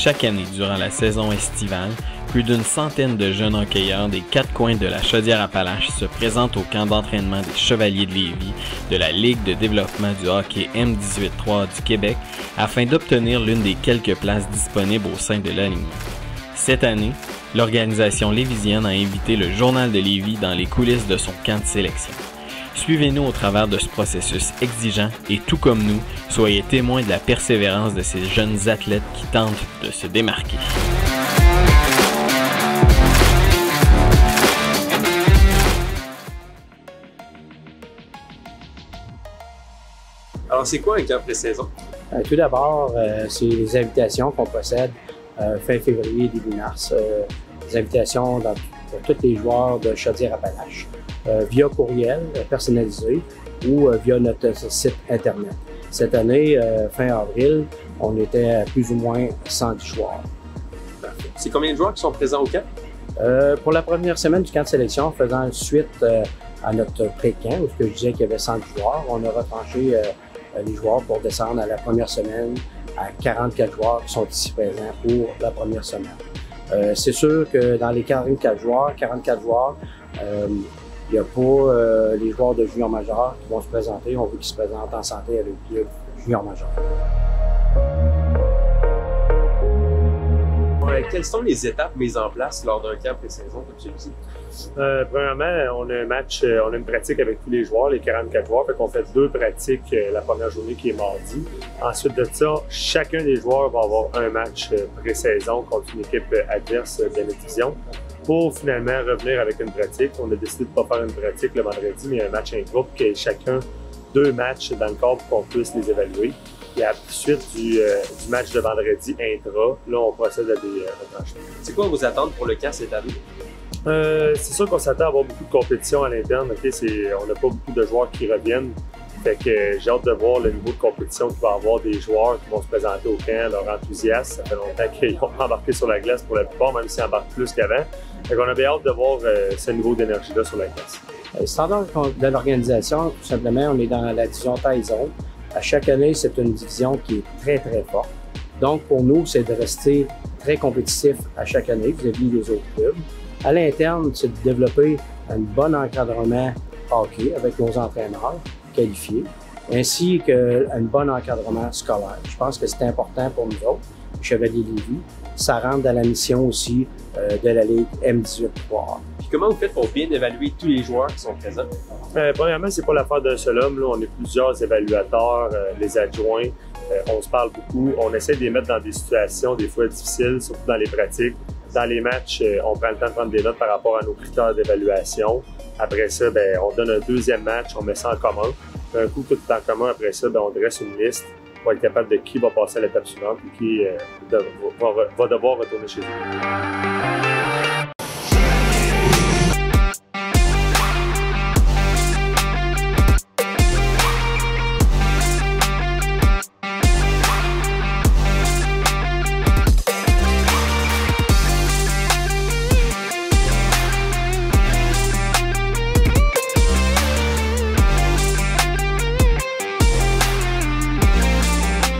Chaque année, durant la saison estivale, plus d'une centaine de jeunes hockeyeurs des quatre coins de la Chaudière-Appalaches se présentent au camp d'entraînement des Chevaliers de Lévis de la Ligue de développement du hockey M18-3 du Québec afin d'obtenir l'une des quelques places disponibles au sein de l'alignement. Cette année, l'organisation lévisienne a invité le Journal de Lévis dans les coulisses de son camp de sélection. Suivez-nous au travers de ce processus exigeant et tout comme nous, soyez témoins de la persévérance de ces jeunes athlètes qui tentent de se démarquer. Alors, c'est quoi un camp pré-saison? Tout d'abord, c'est les invitations qu'on procède fin février, début mars. Des invitations pour tous les joueurs de Chaudière-Appalaches via courriel personnalisé ou via notre site Internet. Cette année, fin avril, on était à plus ou moins 110 joueurs. Parfait. C'est combien de joueurs qui sont présents au camp? Pour la première semaine du camp de sélection, faisant suite à notre pré-camp, où je disais qu'il y avait 110 joueurs, on a retranché les joueurs pour descendre à la première semaine à 44 joueurs qui sont ici présents pour la première semaine. C'est sûr que dans les 44 joueurs, il n'y a pas les joueurs de junior majeur qui vont se présenter. On veut qu'ils se présentent en santé avec le club junior majeur. Quelles sont les étapes mises en place lors d'un camp pré-saison comme celui-ci? Premièrement, on a un match, on a une pratique avec tous les joueurs, les 44 joueurs. Fait qu'on fait 2 pratiques la première journée qui est mardi. Ensuite de ça, chacun des joueurs va avoir un match pré-saison contre une équipe adverse de la division pour finalement revenir avec une pratique. On a décidé de ne pas faire une pratique le vendredi, mais un match en groupe qui est chacun 2 matchs dans le corps pour qu'on puisse les évaluer. Et à la suite du match de vendredi intra, là, on procède à des retranchements. C'est quoi vos attentes pour le camp cette année? C'est sûr qu'on s'attend à avoir beaucoup de compétition à l'interne. Okay? On n'a pas beaucoup de joueurs qui reviennent. Fait que j'ai hâte de voir le niveau de compétition qu'il va y avoir des joueurs qui vont se présenter au camp, leur enthousiasme. Ça fait longtemps qu'ils ont embarqué sur la glace pour la plupart, même s'ils embarquent plus qu'avant. Fait qu'on a bien hâte de voir ce niveau d'énergie-là sur la glace. Le standard de l'organisation, tout simplement, on est dans la division taille zone. À chaque année, c'est une division qui est très, très forte. Donc, pour nous, c'est de rester très compétitif à chaque année vis-à-vis des autres clubs. À l'interne, c'est de développer un bon encadrement hockey avec nos entraîneurs qualifiés, ainsi qu'un bon encadrement scolaire. Je pense que c'est important pour nous autres, Chevaliers de Lévis. Ça rentre dans la mission aussi de la Ligue M18-3. Puis comment vous faites pour bien évaluer tous les joueurs qui sont présents? Premièrement, c'est pas l'affaire d'un seul homme. Là. On est plusieurs évaluateurs, les adjoints. On se parle beaucoup. On essaie de les mettre dans des situations des fois difficiles, surtout dans les pratiques. Dans les matchs, on prend le temps de prendre des notes par rapport à nos critères d'évaluation. Après ça, on donne un deuxième match, on met ça en commun. Un coup, tout est en commun. Après ça, on dresse une liste pour être capable de qui va passer à l'étape suivante et qui va devoir retourner chez lui.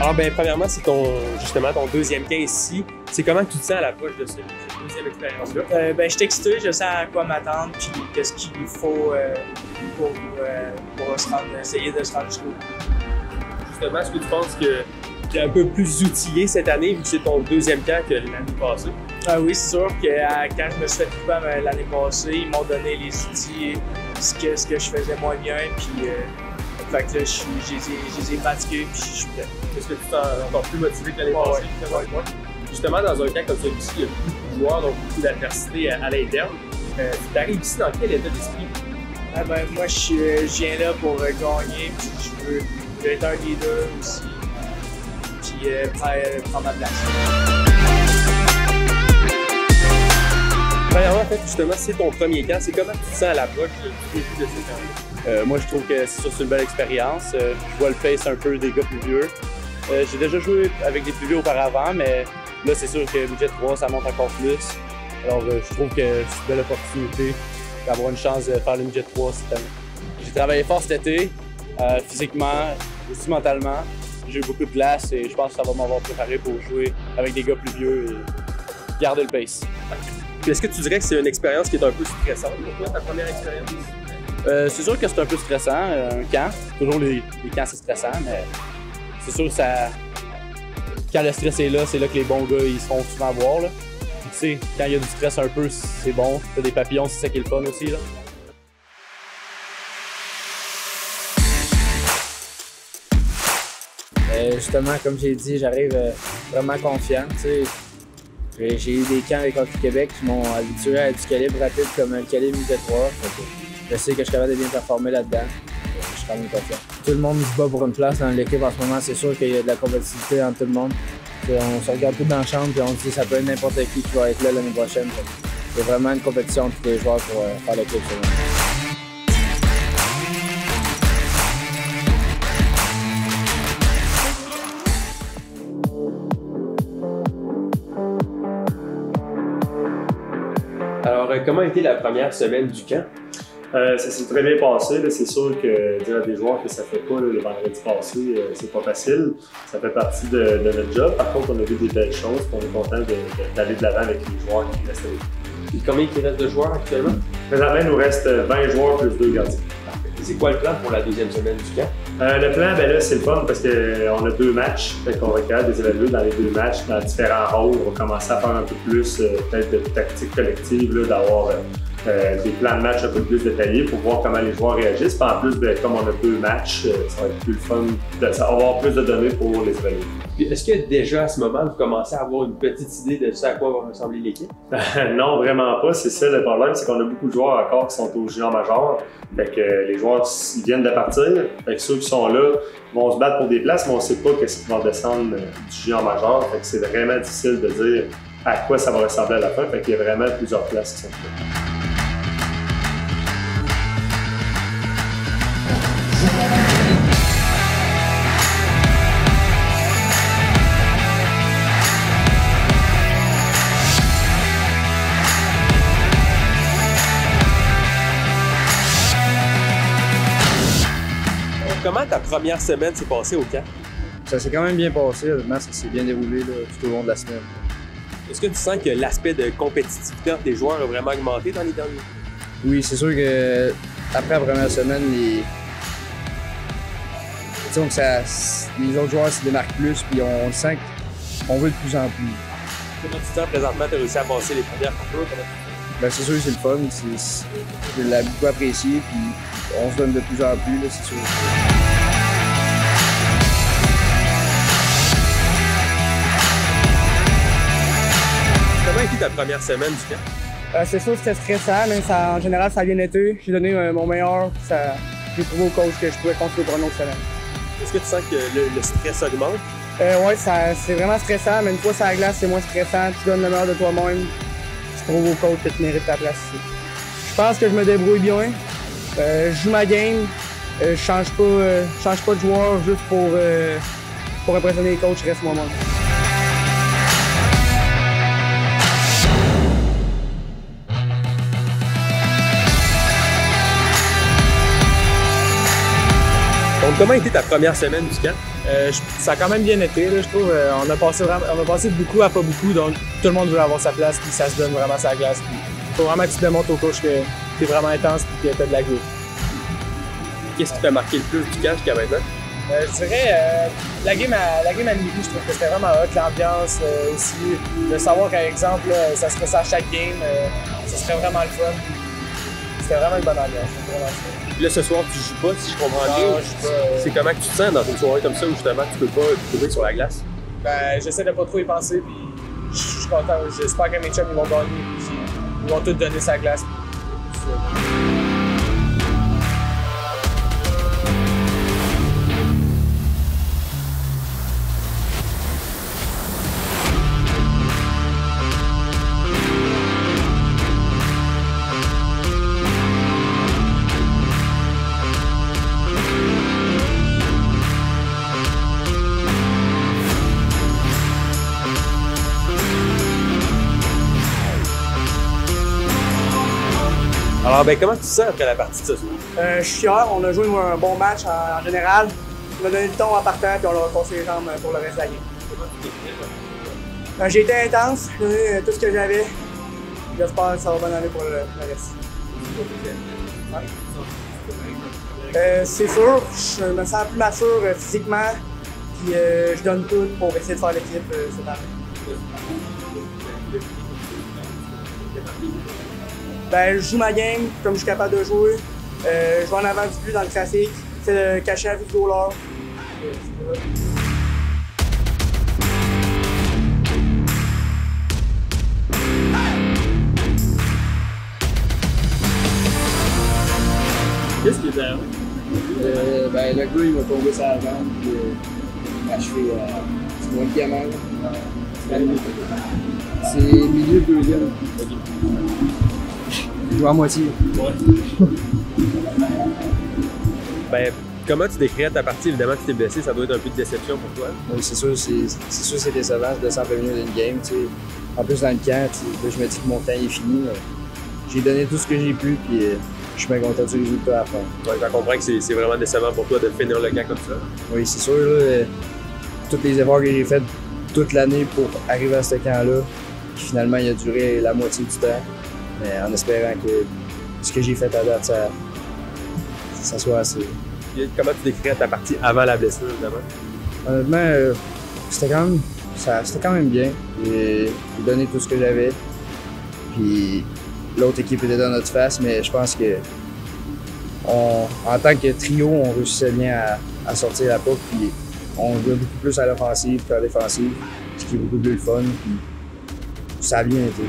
Alors, premièrement, c'est justement ton deuxième camp ici. C'est comment tu te sens à l'approche de cette deuxième expérience-là? Je suis excité, je sais à quoi m'attendre, puis qu'est-ce qu'il faut pour essayer de se rendre jusqu'au bout. Justement, est-ce que tu penses que tu es un peu plus outillé cette année, vu que c'est ton deuxième camp que l'année passée? Ah oui, c'est sûr que quand je me suis fait couper l'année passée, ils m'ont donné les outils, ce que je faisais moins bien, puis fait que là, je les ai pratiqués, puis je suis prêt. Est-ce que tu te sens encore plus motivé que l'année passée? Ouais. Justement, dans un camp comme celui-ci, il y a beaucoup de joueurs, donc beaucoup d'adversité à l'interne. Tu arrives ici dans quel état d'esprit? Moi, je viens là pour gagner, puis je veux être un leader aussi, puis prendre ma place. Premièrement, en fait, justement, c'est ton premier camp. C'est comment tu te sens à l'approche du début de cette année? Moi, je trouve que c'est sûr c'est une belle expérience. Je vois le pace un peu des gars plus vieux. J'ai déjà joué avec des plus vieux auparavant, mais là, c'est sûr que budget 3, ça monte encore plus. Alors, je trouve que c'est une belle opportunité d'avoir une chance de faire le budget 3 cette année. J'ai travaillé fort cet été, physiquement, aussi mentalement. j'ai eu beaucoup de glace et je pense que ça va m'avoir préparé pour jouer avec des gars plus vieux et garder le pace. Puis est-ce que tu dirais que c'est une expérience qui est un peu stressante pour toi, ta première expérience? C'est sûr que c'est un peu stressant, un camp. Toujours les camps, c'est stressant, mais c'est sûr que ça... Quand le stress est là que les bons gars ils se font souvent voir. Là. Tu sais, quand il y a du stress un peu, c'est bon. T'as des papillons, c'est ça qui est le fun aussi. Là. Justement, comme j'ai dit, j'arrive vraiment confiant. J'ai eu des camps avec Hockey Québec qui m'ont habitué à du calibre rapide comme le calibre Midget 3. Je sais que je suis capable de bien performer là-dedans. Je suis quand même confiant. Tout le monde se bat pour une place dans l'équipe en ce moment. C'est sûr qu'il y a de la compétitivité entre tout le monde. On se regarde tout dans la chambre et on se dit que ça peut être n'importe qui va être là l'année prochaine. Il y a vraiment une compétition entre les joueurs pour faire l'équipe. Alors, comment a été la première semaine du camp? Ça s'est très bien passé. C'est sûr que dire à des joueurs que ça fait pas le vendredi passé, c'est pas facile. Ça fait partie de notre job. Par contre, on a vu des belles choses. On est content d'aller de l'avant avec les joueurs qui restent avec nous. Et combien il reste de joueurs actuellement? Présentement, il nous reste 20 joueurs plus 2 gardiens. C'est quoi le plan pour la deuxième semaine du camp? Le plan, ben là, c'est le fun parce qu'on a 2 matchs. Fait qu'on va être capable de les évaluer dans les 2 matchs, dans différents rôles. On va commencer à faire un peu plus peut-être de tactique collective, d'avoir des plans de match un peu plus détaillés pour voir comment les joueurs réagissent. Puis en plus, comme on a 2 matchs, ça va être plus le fun. Ça va avoir plus de données pour les évaluer. Est-ce que déjà à ce moment, vous commencez à avoir une petite idée de ce à quoi va ressembler l'équipe? Non, vraiment pas. C'est ça le problème, c'est qu'on a beaucoup de joueurs encore qui sont au junior major. Fait que les joueurs ils viennent de partir. Fait que ceux qui sont là vont se battre pour des places, mais on ne sait pas qu'est-ce qui va descendre du junior major. Fait que c'est vraiment difficile de dire à quoi ça va ressembler à la fin. Fait qu'il y a vraiment plusieurs places qui sont là. Comment ta première semaine s'est passée au camp? Ça s'est quand même bien passé, honnêtement, ça s'est bien déroulé là, tout au long de la semaine. Est-ce que tu sens que l'aspect de compétitivité entre les joueurs a vraiment augmenté dans les derniers jours? Oui, c'est sûr que après la première semaine, disons que les autres joueurs se démarquent plus, puis on sent qu'on veut de plus en plus. Comment tu te sens présentement? Tu as réussi à passer les premières concours? Ben, c'est sûr que c'est le fun, c'est de la beaucoup apprécié, puis on se donne de plus en plus, là, c'est sûr. Comment a été ta première semaine du camp? C'est sûr que c'était stressant, mais en général, ça a bien été. J'ai donné mon meilleur, j'ai prouvé au coach que je pouvais continuer pour une autre semaine. Est-ce que tu sens que le stress augmente? Oui, c'est vraiment stressant, mais une fois sur la glace, c'est moins stressant. Tu donnes le meilleur de toi-même. Tu prouves au coach que tu mérites ta place ici. Je pense que je me débrouille bien. Je joue ma game. Je change pas de joueur juste pour impressionner les coachs. Je reste moi-même. Donc, comment a été ta première semaine du camp? Ça a quand même bien été, là, je trouve. On a passé de beaucoup à pas beaucoup, donc tout le monde veut avoir sa place, puis ça se donne vraiment sa glace. Il faut vraiment que tu démontres au coach que tu es vraiment intense et que tu as de la gueule. Qu'est-ce qui t'a marqué le plus du camp jusqu'à maintenant? Je dirais la game à midi, je trouve que c'était vraiment hot, l'ambiance aussi. De savoir qu'à exemple, ça serait ça à chaque game, ça serait vraiment le fun. C'était vraiment une bonne ambiance. Vraiment fun. Là, ce soir, tu joues pas, si je comprends bien. Non, je joue pas. C'est comment que tu te sens dans une soirée comme ça où justement tu peux pas te trouver sur la glace? Ben, j'essaie de pas trop y penser, puis je suis content. J'espère que mes chums ils vont gagner, puis ils vont tous donner sa glace. Alors, ben, comment tu te sens après la partie de ce soir? Je suis fier, on a joué un bon match en général. Il m'a donné le ton en partant, puis on l'a reconstruit les jambes pour le reste de la game. J'ai été intense, j'ai donné tout ce que j'avais. J'espère que ça va bien aller pour le reste. C'est sûr, je me sens plus mature physiquement, puis je donne tout pour essayer de faire l'équipe cette année. Ben, je joue ma game comme je suis capable de jouer. Je vais en avant du but dans le trafic, c'est de cacher avec le goaler. Qu'est-ce qui est arrivé? Ben, le gars, il m'a tombé sur la jambe, puis ma cheville, c'est moi le gamin. C'est milieu deuxième. Je joue à moitié. Ouais. Ben, comment tu décrirais ta partie? Évidemment, tu t'es blessé, ça doit être un peu de déception pour toi. Oui, c'est sûr, c'est décevant de descendre en milieu d'une game. T'sais. En plus, dans le camp, là, je me dis que mon temps est fini. J'ai donné tout ce que j'ai pu, puis je suis bien content du résultat à la fin. Ouais, je comprends que c'est vraiment décevant pour toi de finir le camp comme ça. Oui, c'est sûr. Là, tous les efforts que j'ai faits toute l'année pour arriver à ce camp-là, puis finalement, il a duré la moitié du temps. Mais en espérant que ce que j'ai fait à date, ça soit assez. Comment tu décrirais ta partie avant la blessure, évidemment? Honnêtement, c'était quand même bien. J'ai donné tout ce que j'avais. Puis l'autre équipe était dans notre face, mais je pense que en tant que trio, on réussissait bien à sortir la puck. Puis on jouait beaucoup plus à l'offensive qu'à la défensive, ce qui est beaucoup plus le fun. Puis ça a bien été.